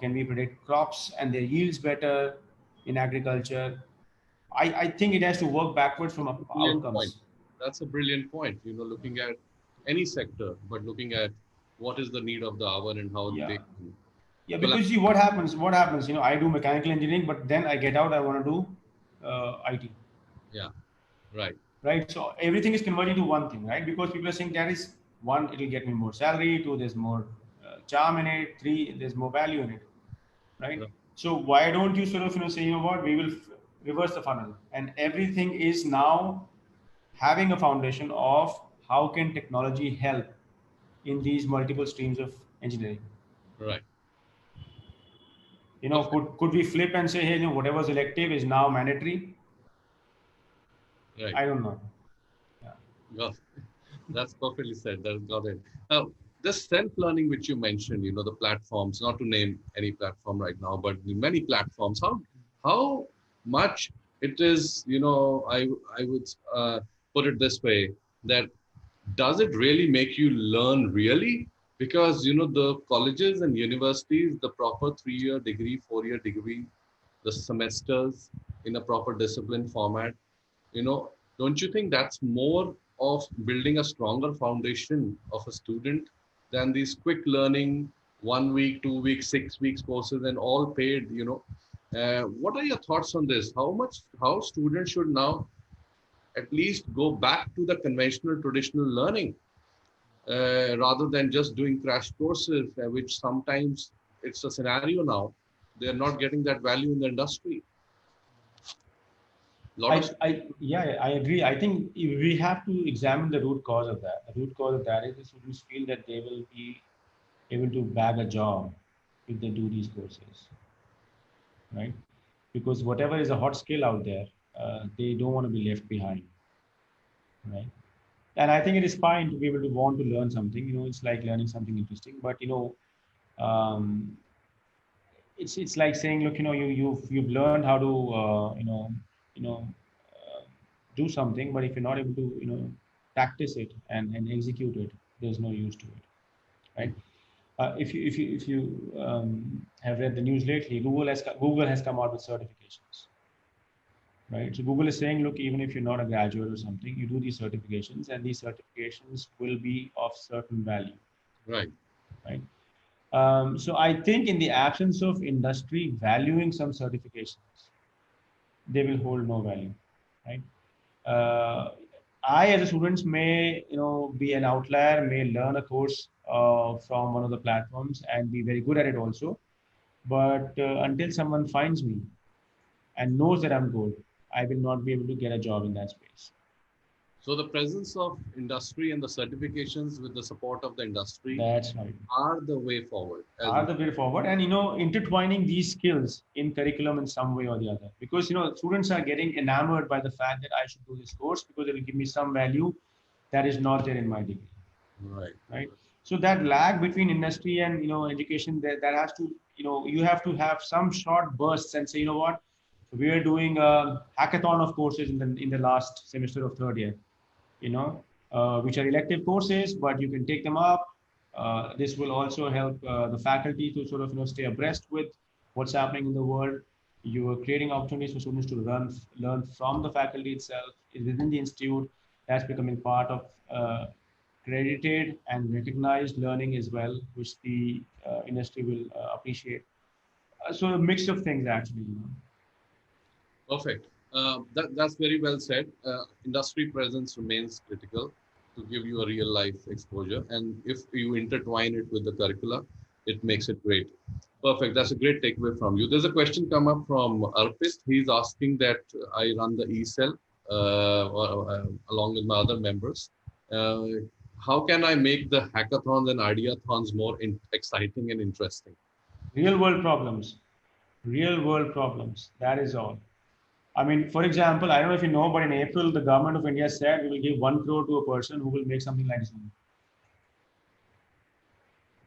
Can we predict crops and their yields better in agriculture? I think it has to work backwards from Brilliant point. outcomes. That's a brilliant point. Looking at any sector, but looking at what is the need of the hour and how Yeah. they can Yeah, collapse. because see what happens. What happens? I do mechanical engineering, but then I get out. I want to do IT, Yeah, right, right? So everything is converting to one thing, right? Because people are saying that is one, it'll get me more salary. Two, there's more charm in it. Three, there's more value in it, right? right, So why don't you sort of say, what, we will reverse the funnel, and everything is now having a foundation of how can technology help in these multiple streams of engineering. right. Perfect. Could we flip and say, hey, whatever's elective is now mandatory? Right. I don't know. Yeah. Got That's perfectly said. That got it. Now, this self-learning which you mentioned, the platforms, not to name any platform right now, but the many platforms, how much it is, I would put it this way, that does it really make you learn really? Because, the colleges and universities, the proper 3-year degree, 4-year degree, the semesters in a proper discipline format, you know don't you think that's more of building a stronger foundation of a student than these quick learning 1 week, 2 week, 6 weeks courses and all paid? What are your thoughts on this? How students should now at least go back to the conventional traditional learning, rather than just doing crash courses, which sometimes it's a scenario now they're not getting that value in the industry. A lot of Yeah, I agree. I think we have to examine the root cause of that. The root cause of that is the students feel that they will be able to bag a job if they do these courses, right? Because whatever is a hot skill out there, they don't want to be left behind, right? And I think it is fine to be able to want to learn something. It's like learning something interesting, but um, it's like saying, look, you've learned how to you know uh, do something, but if you're not able to practice it and execute it, there's no use to it, right? If you have read the news lately, Google has come out with certifications, right? So Google is saying, look, even if you're not a graduate or something, you do these certifications, and these certifications will be of certain value, right. right? So I think in the absence of industry valuing some certifications, they will hold no value, right? Uh, I, as a student, may be an outlier, may learn a course from one of the platforms and be very good at it also. But until someone finds me and knows that I'm good, I will not be able to get a job in that space. So the presence of industry and the certifications with the support of the industry That's right. are the way forward. As Are the way forward, and intertwining these skills in curriculum in some way or the other, because students are getting enamored by the fact that I should do this course because it will give me some value that is not there in my degree, right, right? So that lag between industry and education, that has to, you have to have some short bursts and say, what, we are doing a hackathon of courses in the last semester of third year, which are elective courses, but you can take them up. This will also help the faculty to sort of stay abreast with what's happening in the world. You are creating opportunities for students to learn from the faculty itself within the institute. That's becoming part of credited and recognized learning as well, which the industry will appreciate. So a mix of things actually. perfect. That's very well said. Industry presence remains critical to give you a real life exposure, and if you intertwine it with the curricula, it makes it great. Perfect. That's a great takeaway from you. There's a question come up from Arpist. He's asking that I run the e-cell along with my other members. Uh, how can I make the hackathons and ideathons more exciting and interesting? Real world problems, that is all. I mean, for example, I don't know if you know, but in April, the government of India said we will give 1 crore to a person who will make something like Zoom.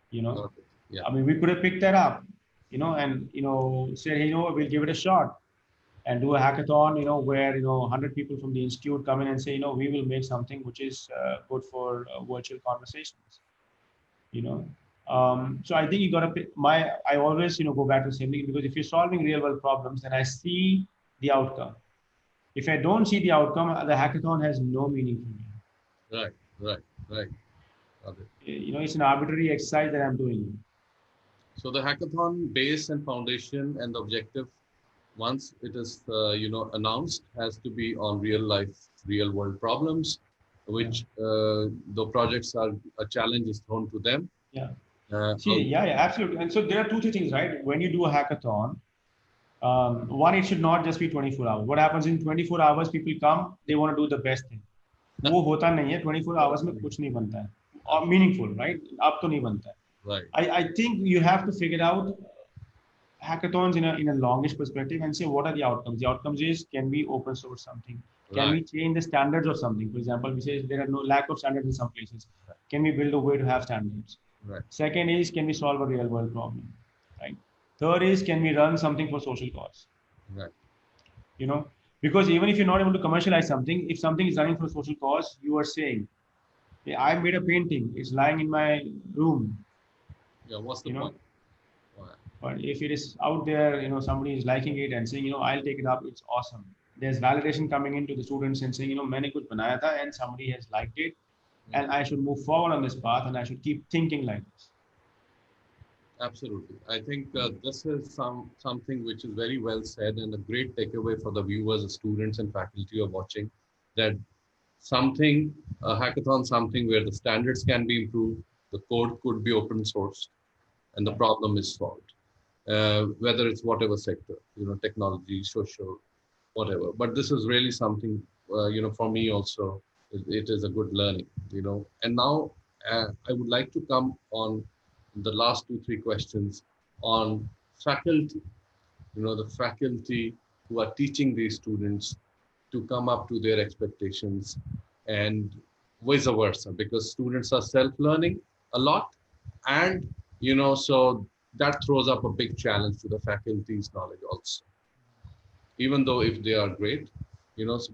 You know, Got it. Yeah. I mean, we could have picked that up, and, say, hey, we'll give it a shot and do a hackathon, where, 100 people from the institute come in and say, we will make something which is good for virtual conversations, you know. So I think you got to pick I always, go back to the same thing, because if you're solving real world problems, then I see the outcome. If I don't see the outcome, the hackathon has no meaning for me. Right, right, right. Got it. It's an arbitrary exercise that I'm doing. So the hackathon base and foundation and the objective, once it is announced, has to be on real life, real world problems, which the projects are a challenge is thrown to them. Yeah. How, See, yeah, absolutely. And so there are two, three things, right? When you do a hackathon, one, it should not just be 24 hours. What happens in 24 hours, people come, they want to do the best thing. वो होता नहीं है 24 hours में कुछ नहीं बनता है और meaningful, right? अब तो नहीं बनता है. right. I think you have to figure out hackathons in a longish perspective and say what are the outcomes. The outcomes is, can we open source something? Can we change the standards of something? For example, we say there are no lack of standards in some places. Can we build a way to have standards? Right. Second is, can we solve a real world problem? Right. Third is, can we run something for social cause? Right. Because even if you're not able to commercialize something, if something is running for a social cause, you are saying, hey, I made a painting, it's lying in my room. Yeah, what's the point? But if it is out there, somebody is liking it and saying, I'll take it up, it's awesome. There's validation coming into the students and saying, मैंने कुछ बनाया था and somebody has liked it, and I should move forward on this path and I should keep thinking like this. Absolutely. I think this is something which is very well said and a great takeaway for the viewers, the students and faculty who are watching, that a hackathon, something where the standards can be improved, the code could be open sourced, and the problem is solved. Whether it's whatever sector, technology, social, whatever. But this is really something, for me also, it is a good learning, And now I would like to come on the last 2-3 questions on faculty, the faculty who are teaching these students to come up to their expectations and vice versa, because students are self-learning a lot, and so that throws up a big challenge to the faculty's knowledge also, even though if they are great,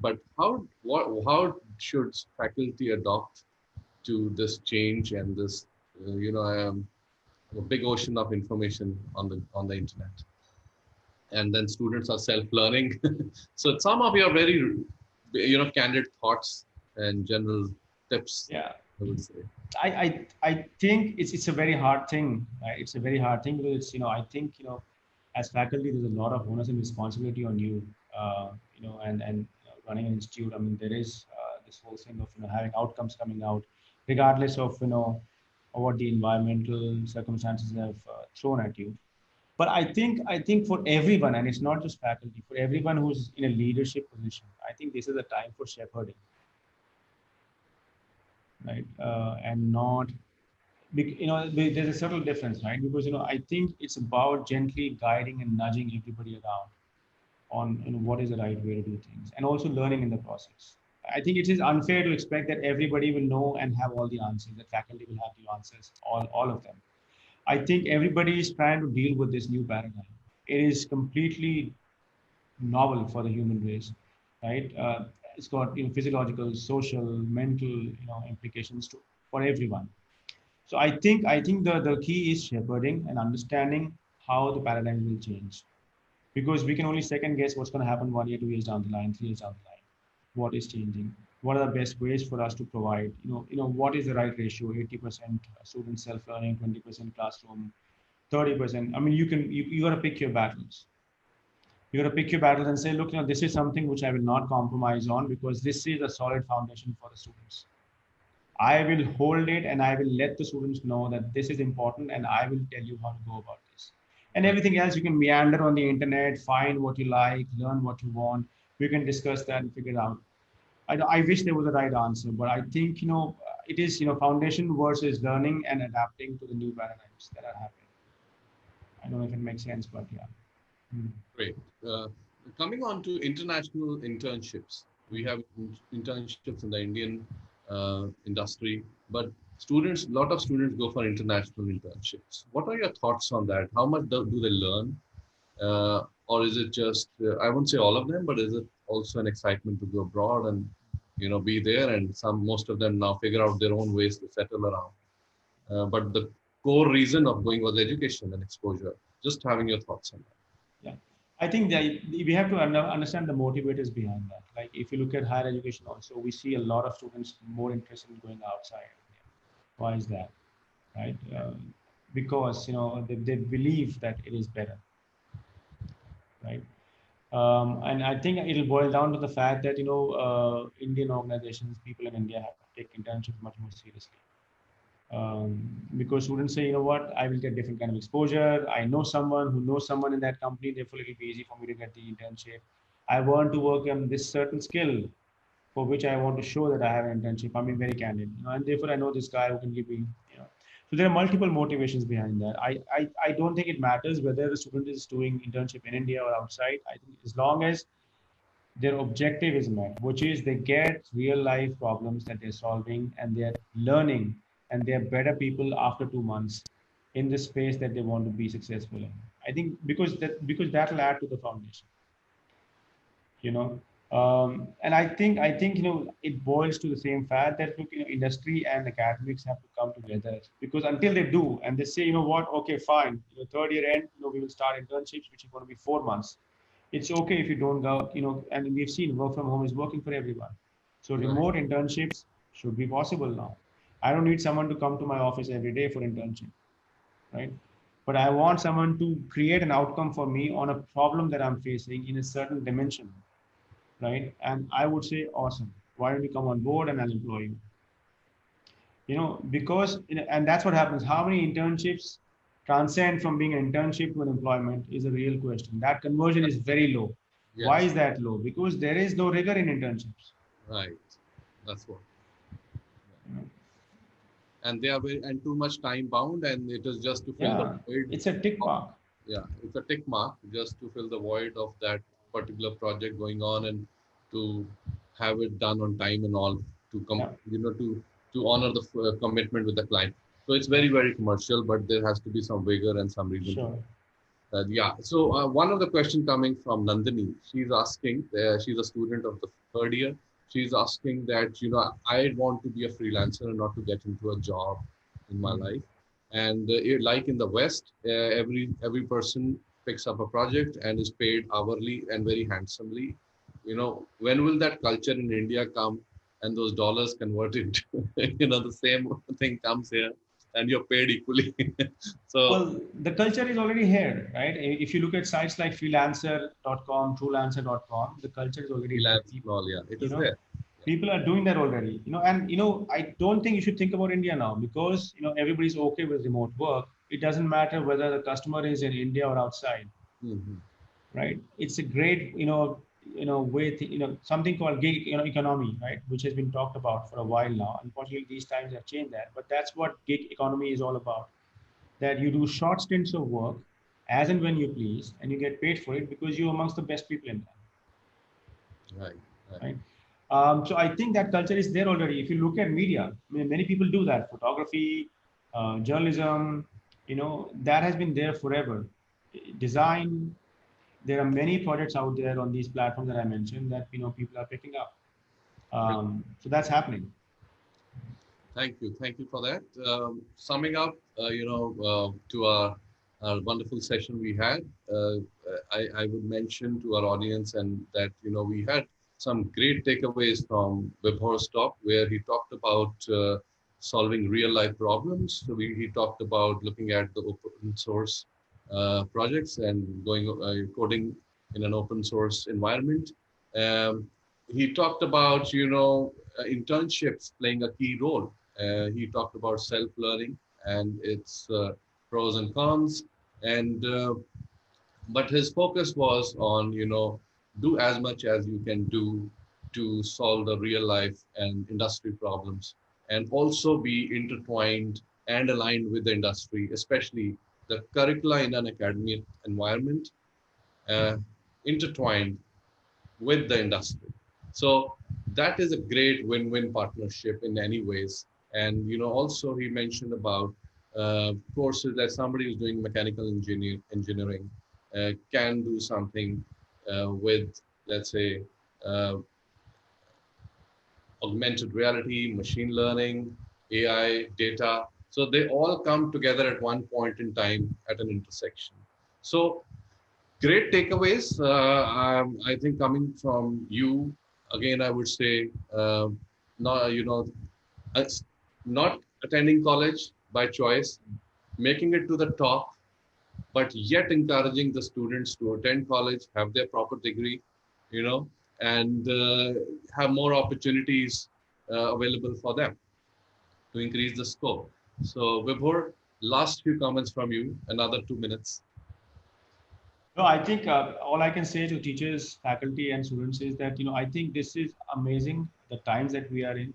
but how should faculty adopt to this change and this a big ocean of information on the internet, and then students are self-learning. So some of your very candid thoughts and general tips. Yeah, I would say. I think it's a very hard thing, right? It's a very hard thing because I think as faculty there's a lot of onus and responsibility on you, and running an institute. I mean, there is this whole thing of having outcomes coming out regardless of what the environmental circumstances have thrown at you. But I think for everyone, and it's not just faculty, for everyone who's in a leadership position, I think this is a time for shepherding, right? And not, there's a subtle difference, right? Because I think it's about gently guiding and nudging everybody around on what is the right way to do things, and also learning in the process. I think it is unfair to expect that everybody will know and have all the answers, that faculty will have the answers, all of them. I think everybody is trying to deal with this new paradigm. It is completely novel for the human race, right? It's got physiological, social, mental implications for everyone. So I think the key is shepherding and understanding how the paradigm will change, because we can only second guess what's going to happen 1 year, 2 years down the line, 3 years down the line. What is changing? What are the best ways for us to provide? What is the right ratio? 80% student self-learning, 20% classroom, 30%. I mean, you got to pick your battles. You got to pick your battles and say, look, this is something which I will not compromise on, because this is a solid foundation for the students. I will hold it and I will let the students know that this is important, and I will tell you how to go about this. And everything else, you can meander on the internet, find what you like, learn what you want. We can discuss that and figure it out. I wish there was a right answer, but I think, it is, foundation versus learning and adapting to the new paradigms that are happening. I don't know if it makes sense, but yeah. Great. Coming on to international internships, we have internships in the Indian industry, but students, a lot of students go for international internships. What are your thoughts on that? How much do they learn? Or is it just, I won't say all of them, but is it also an excitement to go abroad and, be there? And most of them now figure out their own ways to settle around. But the core reason of going was education and exposure. Just having your thoughts on that. Yeah, I think that we have to understand the motivators behind that. Like if you look at higher education also, we see a lot of students more interested in going outside. Why is that? Right? Because they believe that it is better, right? And I think it'll boil down to the fact that Indian organizations, people in India have to take internships much more seriously. Because students say, you know what, I will get different kind of exposure. I know someone who knows someone in that company, therefore it will be easy for me to get the internship. I want to work on this certain skill for which I want to show that I have an internship. I'm being very candid, and therefore I know this guy who can give me. So there are multiple motivations behind that. I don't think it matters whether the student is doing internship in India or outside. I think as long as their objective is met, which is they get real life problems that they're solving and they're learning and they're better people after 2 months in the space that they want to be successful in. I think because that'll add to the foundation, you know. And I think it boils to the same fact that look, industry and academics have to come together because until they do and they say, you know what, okay, fine, third year end, we will start internships, which is going to be 4 months. It's okay if you don't go, and we've seen work from home is working for everyone. So Right. remote internships should be possible now. I don't need someone to come to my office every day for internship, right? But I want someone to create an outcome for me on a problem that I'm facing in a certain dimension, right? And I would say, awesome. Why don't you come on board and I'll employ you? Because, and that's what happens. How many internships transcend from being an internship to an employment is a real question. That conversion is very low. Why Yes. is that low? Because there is no rigor in internships. Right. That's what. You know? And they are and too much time bound, and it is just to fill the Yeah, void. it's a tick Of, mark. yeah, it's a tick mark just to fill the void of that particular project going on and to have it done on time and all to come, Yeah, to honor the commitment with the client. So it's very, very commercial, but there has to be some vigor and some reason to. sure. Yeah. So one of the question coming from Nandini, she's asking, she's a student of the third year. She's asking that, I want to be a freelancer and not to get into a job in my Mm. life. And like in the West, every person picks up a project and is paid hourly and very handsomely. When will that culture in India come and those dollars converted? The same thing comes here and you're paid equally. So Well, the culture is already here, right? If you look at sites like freelancer.com, truelancer.com, the culture is already there. freelance and all, yeah, it You is know, there. people are doing that already. And I don't think you should think about India now because everybody's okay with remote work. It doesn't matter whether the customer is in India or outside, Mhm. right? It's a great way something called gig economy, right, which has been talked about for a while now. Unfortunately, these times have changed that, but that's what gig economy is all about. That you do short stints of work as and when you please, and you get paid for it because you're amongst the best people in that, Right, right, right? So I think that culture is there already. If you look at media, I mean, many people do that. Photography, journalism, that has been there forever. Design, there are many projects out there on these platforms that I mentioned that people are picking up. right. So that's happening. Thank you for that. Summing up, to our wonderful session we had, I would mention to our audience and that we had some great takeaways from Vibhore's talk, where he talked about solving real life problems. So he talked about looking at the open source projects and going coding in an open source environment. Um, he talked about internships playing a key role. He talked about self-learning and its pros and cons, and but his focus was on do as much as you can do to solve the real life and industry problems, and also be intertwined and aligned with the industry, especially the curricula in an academic environment. Uh, intertwined with the industry. So that is a great win-win partnership in any ways. And also he mentioned about courses that somebody who's doing mechanical engineering can do something with, let's say, uh, augmented reality, machine learning, AI, data. So they all come together at one point in time at an intersection. So great takeaways. I think coming from you, again, I would say, not, not attending college by choice, making it to the top, but yet encouraging the students to attend college, have their proper degree, you know, and have more opportunities available for them to increase the scope. So, Vibhor, last few comments from you, another 2 minutes. No, I think all I can say to teachers, faculty, and students is that I think this is amazing. The times that we are in,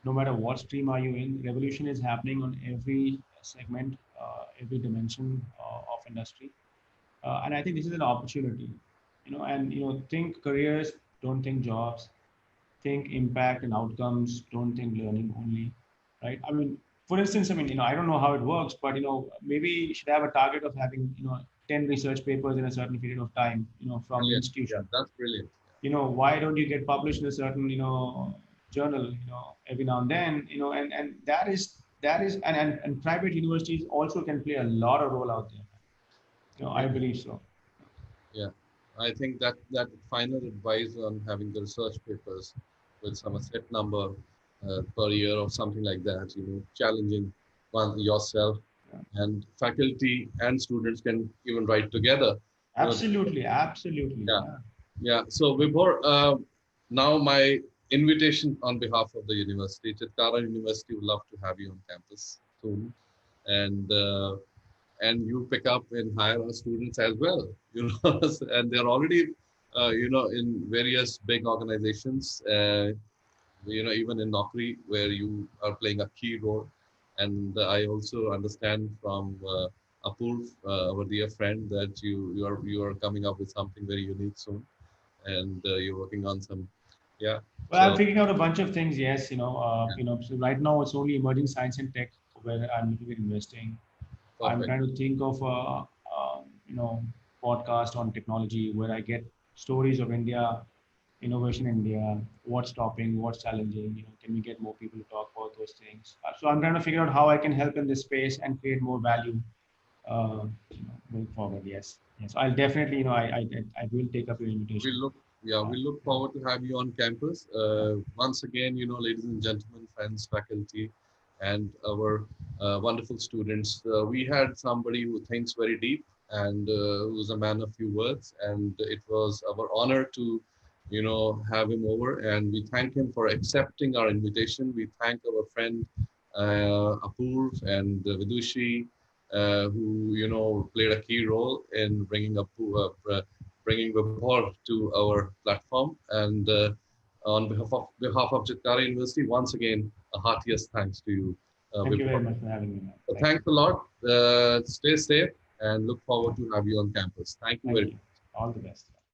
no matter what stream are you in, revolution is happening on every segment, every dimension of industry, and I think this is an opportunity. And think careers, don't think jobs. Think impact and outcomes. Don't think learning only, right? I mean, for instance, I mean, I don't know how it works, but maybe you should have a target of having 10 research papers in a certain period of time, from the Brilliant. Yeah, institution. that's brilliant. Why don't you get published in a certain journal, every now and then, and that is and private universities also can play a lot of role out there. I Brilliant. believe so. Yeah, I think that final advice on having the research papers with some set number per year or something like that, challenging yourself, Yeah. and faculty and students can even write together. You know, Absolutely, absolutely. yeah, Yeah. yeah. So Vibhor, now my invitation on behalf of the university, Chitkara University, would love to have you on campus soon, and you pick up and hire our students as well. And they're already, in various big organizations. Even in Naukri, where you are playing a key role. And I also understand from Apurv, our dear friend, that you are coming up with something very unique soon, and you're working on some, yeah. Well, I'm So figuring out a bunch of things. Yes, yeah, So right now it's only emerging science and tech where I'm looking at investing. I'm perfect. trying to think of podcast on technology where I get stories of India, innovation in India, what's stopping, what's challenging. Can we get more people to talk about those things? So I'm trying to figure out how I can help in this space and create more value going forward. Yes, yes. I'll definitely, I will take up your We invitation. look, yeah, Uh, we look yeah, forward to have you on campus. Once again, ladies and gentlemen, friends, faculty, and our wonderful students. We had somebody who thinks very deep and who's a man of few words, and it was our honor to, have him over. And we thank him for accepting our invitation. We thank our friend Apurv and Vidushi, who played a key role in bringing Vibhore to our platform. And on behalf of Chitkara University, once again, a heartiest thanks to you, thank you very Vibhore. much for having me, man. So Thank you. thanks a lot. Stay safe and look forward to have you on campus. Thank you very Thank much. you. All the best.